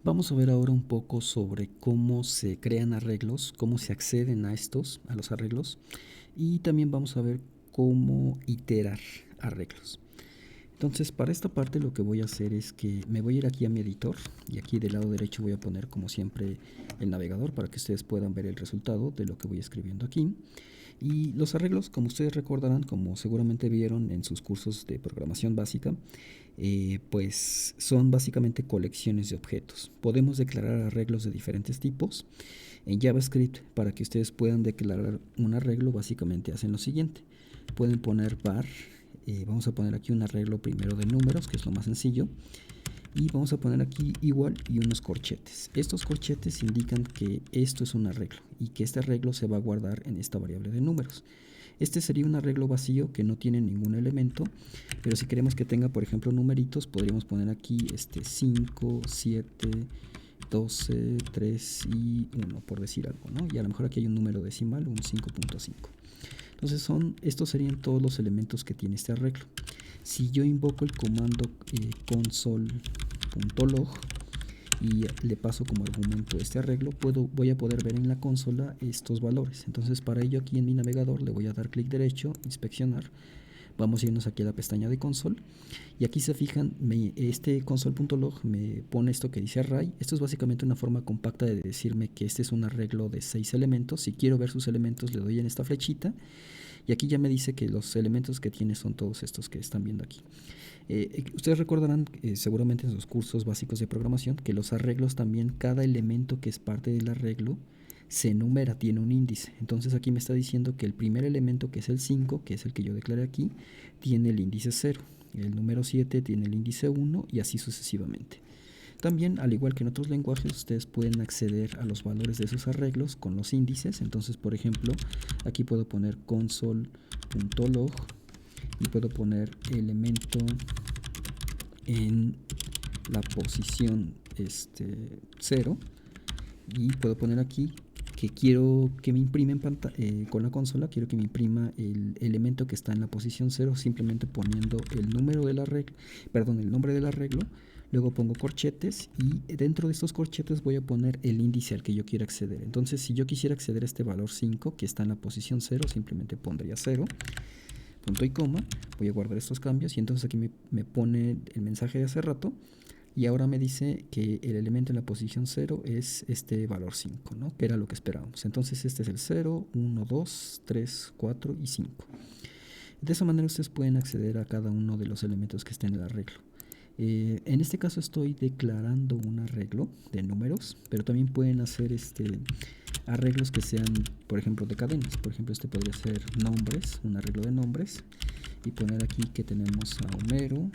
Vamos a ver ahora un poco sobre cómo se crean arreglos, cómo se acceden a los arreglos, y también vamos a ver cómo iterar arreglos. Entonces, para esta parte lo que voy a hacer es que me voy a ir aquí a mi editor y aquí del lado derecho voy a poner como siempre el navegador para que ustedes puedan ver el resultado de lo que voy escribiendo aquí. Y los arreglos, como ustedes recordarán, como seguramente vieron en sus cursos de programación básica, pues son básicamente colecciones de objetos. Podemos declarar arreglos de diferentes tipos. En JavaScript, para que ustedes puedan declarar un arreglo, básicamente hacen lo siguiente. Pueden poner var, vamos a poner aquí un arreglo primero de números, que es lo más sencillo, y vamos a poner aquí igual y unos corchetes. Estos corchetes indican que esto es un arreglo y que este arreglo se va a guardar en esta variable de números. Este sería un arreglo vacío que no tiene ningún elemento, pero si queremos que tenga, por ejemplo, numeritos, podríamos poner aquí 5, 7, 12, 3 y 1, por decir algo, ¿no? Y a lo mejor aquí hay un número decimal, un 5.5. Entonces estos serían todos los elementos que tiene este arreglo. Si yo invoco el comando console.log y le paso como argumento este arreglo, voy a poder ver en la consola estos valores. Entonces para ello aquí en mi navegador le voy a dar clic derecho, inspeccionar. Vamos a irnos aquí a la pestaña de console y aquí se fijan, este console.log me pone esto que dice array. Esto es básicamente una forma compacta de decirme que este es un arreglo de 6 elementos. Si quiero ver sus elementos le doy en esta flechita y aquí ya me dice que los elementos que tiene son todos estos que están viendo aquí. Ustedes recordarán seguramente en sus cursos básicos de programación que los arreglos también, cada elemento que es parte del arreglo se enumera, tiene un índice. Entonces aquí me está diciendo que el primer elemento, que es el 5, que es el que yo declaré aquí, tiene el índice 0. El número 7 tiene el índice 1 y así sucesivamente. También, al igual que en otros lenguajes, ustedes pueden acceder a los valores de esos arreglos con los índices. Entonces, por ejemplo, aquí puedo poner console.log y puedo poner elemento en la posición 0 y puedo poner aquí que quiero que me imprima en pantalla con la consola, quiero que me imprima el elemento que está en la posición 0 simplemente poniendo el número del arreglo, perdón, el nombre del arreglo. Luego pongo corchetes y dentro de estos corchetes voy a poner el índice al que yo quiero acceder. Entonces, si yo quisiera acceder a este valor 5 que está en la posición 0, simplemente pondría 0, punto y coma. Voy a guardar estos cambios y entonces aquí me pone el mensaje de hace rato y ahora me dice que el elemento en la posición 0 es este valor 5, ¿no? Que era lo que esperábamos. Entonces este es el 0, 1, 2, 3, 4 y 5. De esa manera ustedes pueden acceder a cada uno de los elementos que estén en el arreglo. En este caso estoy declarando un arreglo de números, pero también pueden hacer arreglos que sean, por ejemplo, de cadenas. Por ejemplo, este podría ser nombres, un arreglo de nombres, y poner aquí que tenemos a Homero,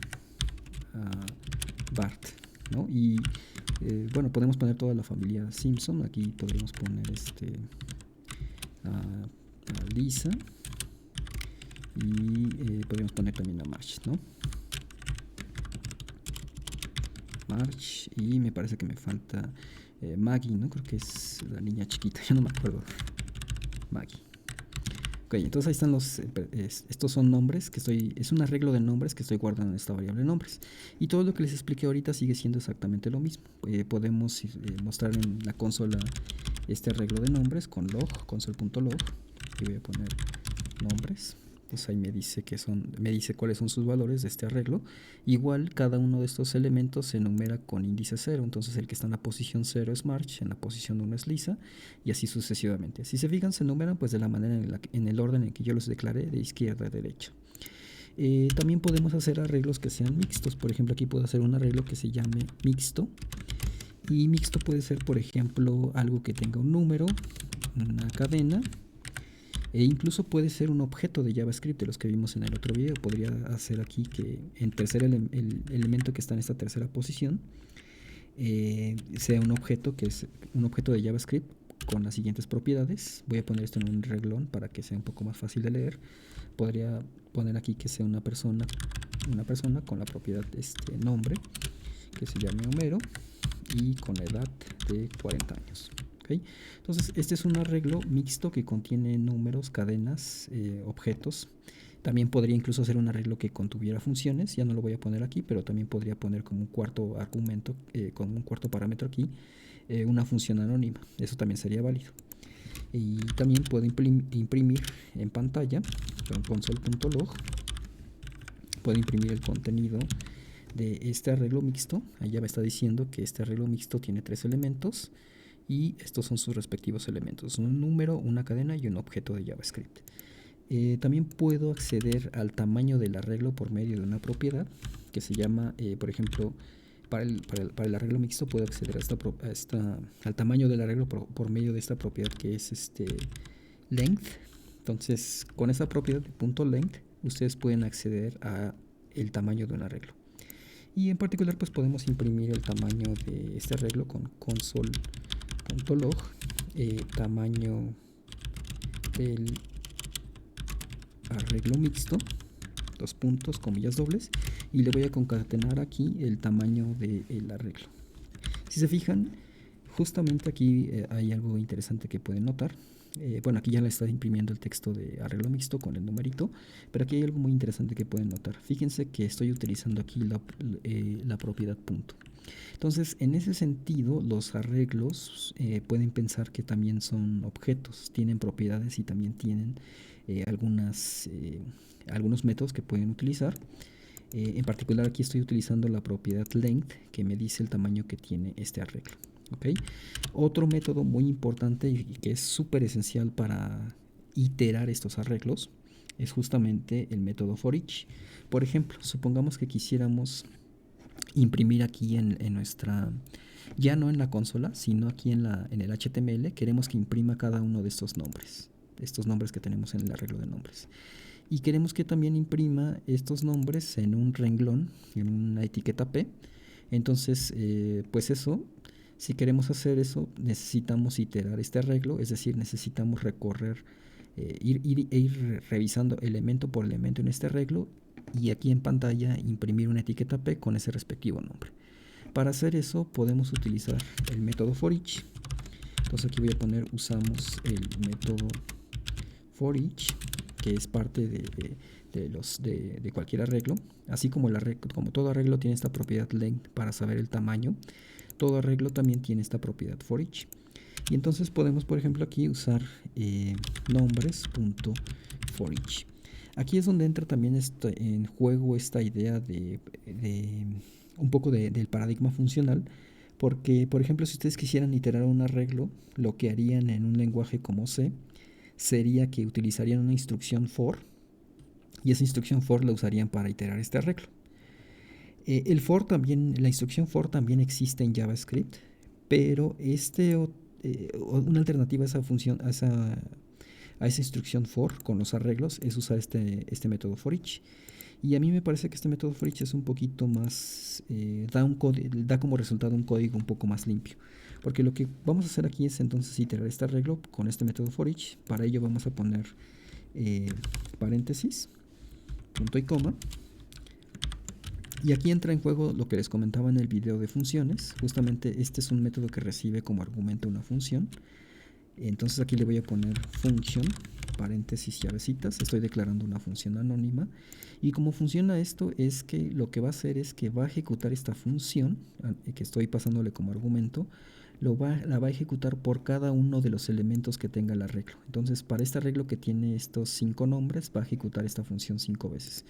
a Bart, ¿no? Y bueno, podemos poner toda la familia Simpson. Aquí podríamos poner a Lisa y podríamos poner también a Marge, ¿no? Marge, y me parece que me falta Maggie, ¿no? Creo que es la niña chiquita, ya no me acuerdo. Maggie. Ok, entonces ahí están estos son nombres que es un arreglo de nombres que estoy guardando en esta variable nombres. Y todo lo que les expliqué ahorita sigue siendo exactamente lo mismo. Podemos mostrar en la consola este arreglo de nombres con log, console.log. Aquí voy a poner nombres. Pues ahí me dice cuáles son sus valores de este arreglo. Igual cada uno de estos elementos se enumera con índice 0. Entonces el que está en la posición 0 es Marge, en la posición 1 es Lisa y así sucesivamente. Si se fijan, se enumeran pues de la manera en el orden en que yo los declaré, de izquierda a derecha. También podemos hacer arreglos que sean mixtos. Por ejemplo, aquí puedo hacer un arreglo que se llame mixto. Y mixto puede ser, por ejemplo, algo que tenga un número, una cadena, e incluso puede ser un objeto de JavaScript de los que vimos en el otro video. Podría hacer aquí que el elemento que está en esta tercera posición sea un objeto que es un objeto de JavaScript con las siguientes propiedades. Voy a poner esto en un reglón para que sea un poco más fácil de leer. Podría poner aquí que sea una persona con la propiedad nombre que se llame Homero y con la edad de 40 años. ¿Okay? Entonces este es un arreglo mixto que contiene números, cadenas, objetos También podría incluso hacer un arreglo que contuviera funciones, ya no lo voy a poner aquí, pero también podría poner como un cuarto argumento, con un cuarto parámetro aquí, una función anónima. Eso también sería válido. Y también puedo imprimir en pantalla con console.log, puedo imprimir el contenido de este arreglo mixto. Allá me está diciendo que este arreglo mixto tiene 3 elementos y estos son sus respectivos elementos: un número, una cadena y un objeto de JavaScript. También puedo acceder al tamaño del arreglo por medio de una propiedad que se llama, por ejemplo, para el arreglo mixto puedo acceder al tamaño del arreglo por medio de esta propiedad que es length. Entonces, con esa propiedad de .length, ustedes pueden acceder a el tamaño de un arreglo. Y en particular, pues podemos imprimir el tamaño de este arreglo con console.log, tamaño del arreglo mixto, dos puntos, comillas dobles, y le voy a concatenar aquí el tamaño del arreglo. Si se fijan, justamente aquí hay algo interesante que pueden notar. Bueno, aquí ya le está imprimiendo el texto de arreglo mixto con el numerito, pero aquí hay algo muy interesante que pueden notar. Fíjense que estoy utilizando aquí la propiedad punto. Entonces, en ese sentido, los arreglos pueden pensar que también son objetos, tienen propiedades y también tienen algunos métodos que pueden utilizar. En particular, aquí estoy utilizando la propiedad length, que me dice el tamaño que tiene este arreglo. ¿Okay? Otro método muy importante y que es súper esencial para iterar estos arreglos es justamente el método for each. Por ejemplo, supongamos que quisiéramos imprimir aquí en nuestra, ya no en la consola, sino aquí en el HTML, queremos que imprima cada uno de estos nombres que tenemos en el arreglo de nombres. Y queremos que también imprima estos nombres en un renglón, en una etiqueta P. Entonces, pues eso, si queremos hacer eso, necesitamos iterar este arreglo, es decir, necesitamos recorrer, ir revisando elemento por elemento en este arreglo y aquí en pantalla imprimir una etiqueta P con ese respectivo nombre. Para hacer eso podemos utilizar el método for each. Entonces aquí voy a poner, usamos el método for each, que es parte de cualquier arreglo. Así como todo arreglo tiene esta propiedad length para saber el tamaño, todo arreglo también tiene esta propiedad for each. Y entonces podemos, por ejemplo, aquí usar nombres.for each. Aquí es donde entra también en juego esta idea de un poco del paradigma funcional, porque, por ejemplo, si ustedes quisieran iterar un arreglo, lo que harían en un lenguaje como C sería que utilizarían una instrucción for, y esa instrucción for la usarían para iterar este arreglo. La instrucción for también existe en JavaScript, pero una alternativa a esa función, a esa instrucción for con los arreglos es usar este método for each. Y a mí me parece que este método for each es un poquito más, da como resultado un código un poco más limpio. Porque lo que vamos a hacer aquí es entonces iterar este arreglo con este método for each. Para ello vamos a poner paréntesis, punto y coma. Y aquí entra en juego lo que les comentaba en el video de funciones. Justamente este es un método que recibe como argumento una función. Entonces aquí le voy a poner function, paréntesis, llavecitas. Estoy declarando una función anónima. Y cómo funciona esto es que lo que va a hacer es que va a ejecutar esta función que estoy pasándole como argumento. La va a ejecutar por cada uno de los elementos que tenga el arreglo. Entonces, para este arreglo que tiene estos 5 nombres, va a ejecutar esta función 5 veces.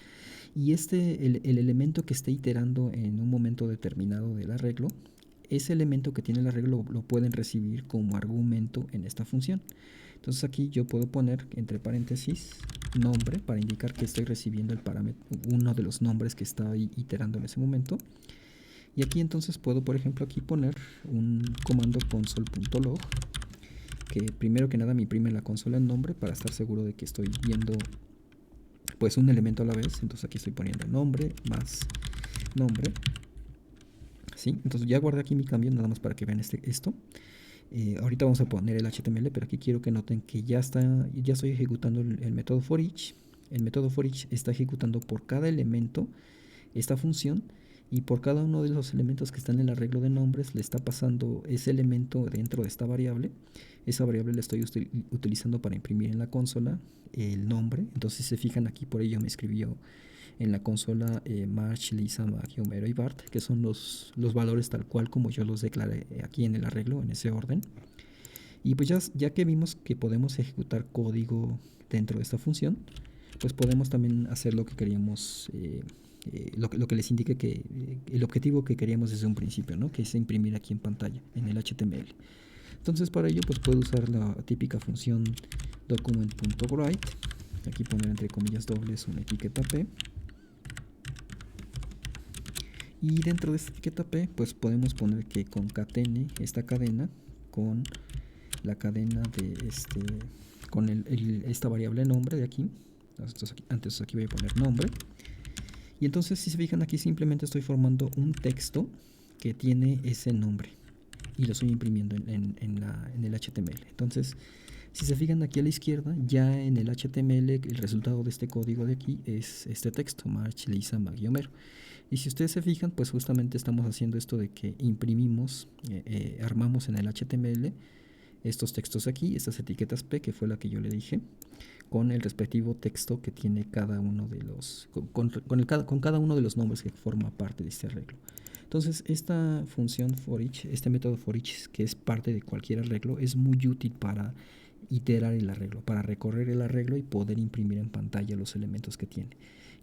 Y el elemento que esté iterando en un momento determinado del arreglo, ese elemento que tiene el arreglo lo pueden recibir como argumento en esta función. Entonces aquí yo puedo poner entre paréntesis nombre para indicar que estoy recibiendo el parámetro, uno de los nombres que está iterando en ese momento. Y aquí entonces puedo, por ejemplo, aquí poner un comando console.log, que primero que nada me imprime en la consola el nombre para estar seguro de que estoy viendo pues un elemento a la vez. Entonces aquí estoy poniendo nombre más nombre. ¿Sí? Entonces ya guardé aquí mi cambio nada más para que vean esto. Ahorita vamos a poner el HTML, pero aquí quiero que noten que ya estoy ejecutando el método for each. El método for each está ejecutando por cada elemento esta función y por cada uno de los elementos que están en el arreglo de nombres le está pasando ese elemento dentro de esta variable. Esa variable la estoy utilizando para imprimir en la consola el nombre. Entonces, si se fijan aquí, por ello me escribió en la consola March, Lisa, Maggie, Homero y Bart, que son los valores tal cual como yo los declaré aquí en el arreglo, en ese orden. Y pues ya que vimos que podemos ejecutar código dentro de esta función, pues podemos también hacer lo que queríamos, lo que les indique que el objetivo que queríamos desde un principio, ¿no? Que es imprimir aquí en pantalla, en el HTML. Entonces, para ello pues puedo usar la típica función document.write, aquí poner entre comillas dobles una etiqueta p, y dentro de esta etiqueta p pues podemos poner que concatene esta cadena con la cadena de con esta variable nombre de aquí. Entonces aquí voy a poner nombre, y entonces si se fijan aquí simplemente estoy formando un texto que tiene ese nombre y lo estoy imprimiendo en el HTML. Entonces, si se fijan aquí a la izquierda, ya en el HTML el resultado de este código de aquí es este texto, March, Lisa, Maggie, Homero. Y si ustedes se fijan, pues justamente estamos haciendo esto de que imprimimos, armamos en el HTML estos textos aquí, estas etiquetas P, que fue la que yo le dije, con el respectivo texto que tiene cada uno de los, con cada uno de los nombres que forma parte de este arreglo. Entonces, esta función for each, este método for each, que es parte de cualquier arreglo, es muy útil para iterar el arreglo, para recorrer el arreglo y poder imprimir en pantalla los elementos que tiene.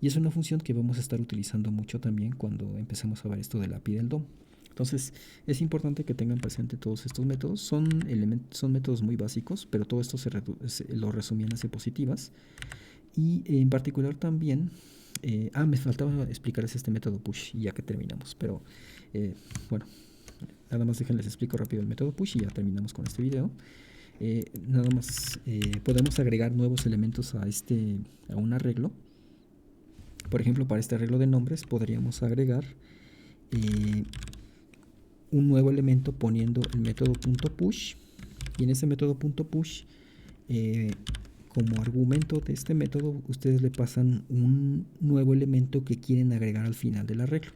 Y es una función que vamos a estar utilizando mucho también cuando empecemos a ver esto del API del DOM. Entonces, es importante que tengan presente todos estos métodos. Son métodos muy básicos, pero todo esto lo resumí en las diapositivas. Y en particular también, me faltaba explicarles este método push, y ya que terminamos. Pero bueno, nada más déjenles explico rápido el método push y ya terminamos con este video. Nada más podemos agregar nuevos elementos a un arreglo. Por ejemplo, para este arreglo de nombres podríamos agregar un nuevo elemento poniendo el método .push, y en ese método .push como argumento de este método ustedes le pasan un nuevo elemento que quieren agregar al final del arreglo.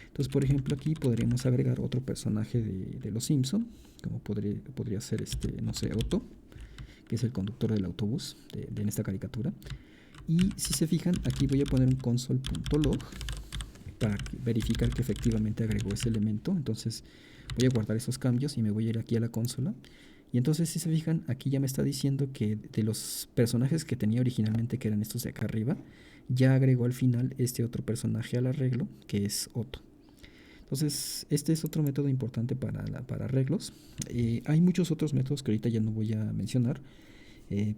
Entonces, por ejemplo, aquí podríamos agregar otro personaje de Los Simpson, como podría ser no sé, Otto, que es el conductor del autobús en esta caricatura. Y si se fijan, aquí voy a poner un console.log para verificar que efectivamente agregó ese elemento. Entonces voy a guardar esos cambios y me voy a ir aquí a la consola. Y entonces, si se fijan, aquí ya me está diciendo que de los personajes que tenía originalmente, que eran estos de acá arriba, ya agregó al final este otro personaje al arreglo, que es Otto. Entonces, este es otro método importante para arreglos. Hay muchos otros métodos que ahorita ya no voy a mencionar,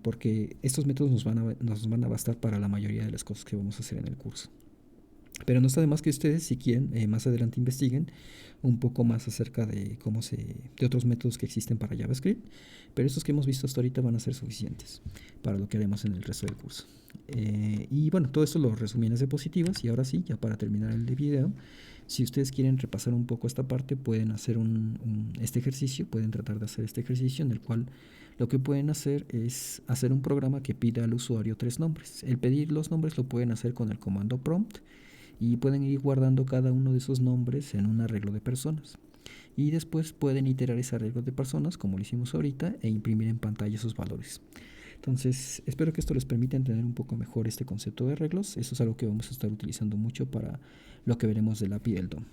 porque estos métodos nos van a bastar para la mayoría de las cosas que vamos a hacer en el curso. Pero no está de más que ustedes, si quieren, más adelante investiguen un poco más acerca de de otros métodos que existen para JavaScript, pero estos que hemos visto hasta ahorita van a ser suficientes para lo que haremos en el resto del curso. Y bueno, todo esto lo resumí en las diapositivas, y ahora sí, ya para terminar el video, si ustedes quieren repasar un poco esta parte, pueden hacer este ejercicio, pueden tratar de hacer este ejercicio en el cual lo que pueden hacer es hacer un programa que pida al usuario 3 nombres. El pedir los nombres lo pueden hacer con el comando prompt, y pueden ir guardando cada uno de esos nombres en un arreglo de personas, y después pueden iterar ese arreglo de personas como lo hicimos ahorita e imprimir en pantalla esos valores. Entonces, espero que esto les permita entender un poco mejor este concepto de arreglos. Eso es algo que vamos a estar utilizando mucho para lo que veremos del API del DOM.